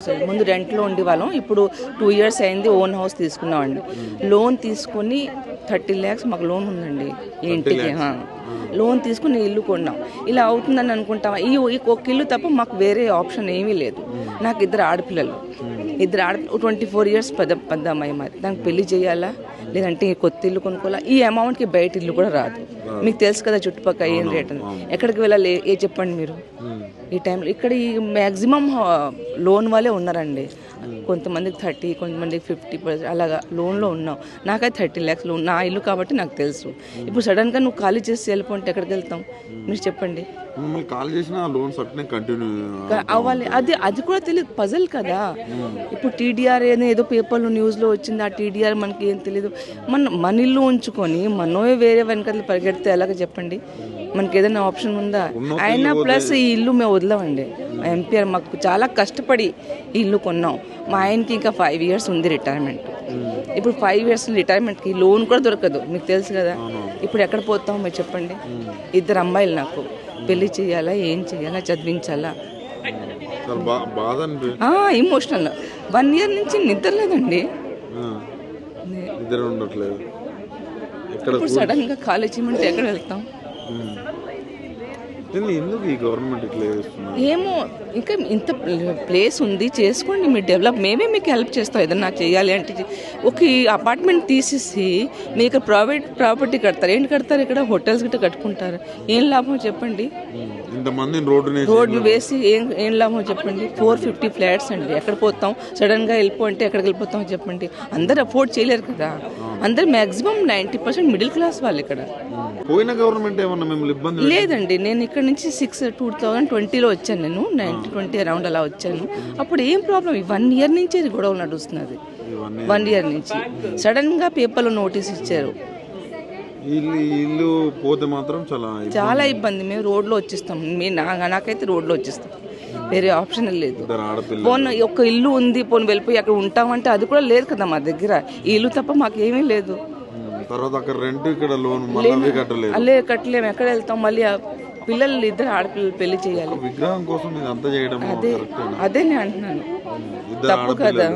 వస్తుంది. ముందు రెంట్లో ఉండేవాళ్ళం, ఇప్పుడు 2 years అయింది ఓన్ హౌస్ తీసుకున్నామండి. లోన్ తీసుకొని 30 lakhs మాకు లోన్ ఉందండి ఈ ఇంటికి. లోన్ తీసుకుని ఇల్లు కొన్నాం. ఇలా అవుతుందని అనుకుంటాం. ఈ ఒక ఇల్లు తప్ప మాకు వేరే ఆప్షన్ ఏమీ లేదు. నాకు 2 ఆడపిల్లలు, 24 years పెద్ద అమ్మాయి. మరి దానికి పెళ్లి చేయాలా, లేదంటే కొత్త ఇల్లు కొనుక్కోవాలా? ఈ అమౌంట్కి బయట ఇల్లు కూడా రాదు. మీకు తెలుసు కదా చుట్టుపక్కల ఏం రేట్ ఉంది. ఎక్కడికి వెళ్ళాలి చెప్పండి మీరు ఈ టైంలో? ఇక్కడ ఈ మ్యాక్సిమం లోన్ వాళ్ళే ఉన్నారండి. కొంతమందికి 30, కొంతమందికి 50% అలాగా లోన్లో ఉన్నాం. నాకైతే 30 lakhs లోన్, నా ఇల్లు కాబట్టి నాకు తెలుసు. ఇప్పుడు సడన్గా నువ్వు ఖాళీ చేసి వెళ్ళిపోతే ఎక్కడికి వెళ్తాం మీరు చెప్పండి? అవ్వాలి, అది కూడా తెలియదు. పజల్ కదా. ఇప్పుడు టీడీఆర్ ఏదో పేపర్లో న్యూస్లో వచ్చింది. ఆ టీడీఆర్ మనకి ఏం తెలియదు. మన ఇల్లు ఉంచుకొని మనమే వేరే వెనకాల పరిగెడితే ఎలాగ చెప్పండి? మనకి ఏదైనా ఆప్షన్ ఉందా? అయినా ప్లస్ ఈ ఇల్లు మేము వదలమండి. ఎంపీఆర్ మాకు చాలా కష్టపడి ఈ ఇల్లు కొన్నాం. మా ఆయనకి ఇంకా 5 years ఉంది రిటైర్మెంట్. ఇప్పుడు 5 years రిటైర్మెంట్కి లోన్ కూడా దొరకదు, మీకు తెలుసు కదా. ఇప్పుడు ఎక్కడ పోతాం మీరు చెప్పండి? 2 అమ్మాయిలు నాకు, పెళ్లి చేయాలా, ఏం చేయాలా, చదివించాలా? ఇమోషనల్. 1 year నుంచి నిద్ర లేదండి. ఇప్పుడు సడన్ గా ఖాళీ చేయమంటే ఎక్కడ వెళ్తాం? ఏమో, ఇంకా ఇంత ప్లేస్ ఉంది, చేసుకోండి మీరు డెవలప్. మేమే మీకు హెల్ప్ చేస్తాం ఏదన్నా చేయాలి అంటే. ఒక అపార్ట్మెంట్ తీసేసి మీకు ప్రైవేట్ ప్రాపర్టీ కడతారు. ఏంటి కడతారు? ఇక్కడ హోటల్స్ గిట్ట కట్టుకుంటారు. ఏం లాభం చెప్పండి? రోడ్లు వేసి ఏం లాభం చెప్పండి? 450 flats అండి. ఎక్కడ పోతాం? సడన్గా వెళ్ళిపోతే ఎక్కడికి వెళ్ళిపోతాం చెప్పండి? అందరు అఫోర్డ్ చేయలేరు కదా. అందరు మ్యాక్సిమం 90% మిడిల్ క్లాస్ వాళ్ళు ఇక్కడ. పోయిన గవర్నమెంట్ ఏమన్నా మిమ్మల్ని ఇబ్బంది లేదండి. నేను ఇక్కడ నుంచి 2020లో వచ్చాను. నేను 1920 అరౌండ్ అలా వచ్చాను. అప్పుడు ఏం ప్రాబ్లం? 1 year నుంచి గొడవలు నడుస్తున్నది. 1 year నుంచి సడన్ గా పేపర్లో నోటీస్ ఇచ్చారు. ఇల్లు పోతే మాత్రం చాలా ఇబ్బంది. మేము రోడ్లో వచ్చేస్తాం. నాకైతే రోడ్లో వచ్చేస్తాం, వేరే ఆప్షన్ లేదు. పోను ఒక ఇల్లు ఉంది, పోను వెళ్ళిపోయి అక్కడ ఉంటామంటే అది కూడా లేదు కదా మా దగ్గర. ఈ ఇల్లు తప్ప మాకేమీ లేదు. కట్టలేము. ఎక్కడ వెళ్తాం? మళ్ళీ పిల్లలు 2 ఆడపిల్లలు పెళ్లి చేయాలి. విగ్రహం కోసం అదే నేను అంటున్నాను, తప్పు కదా.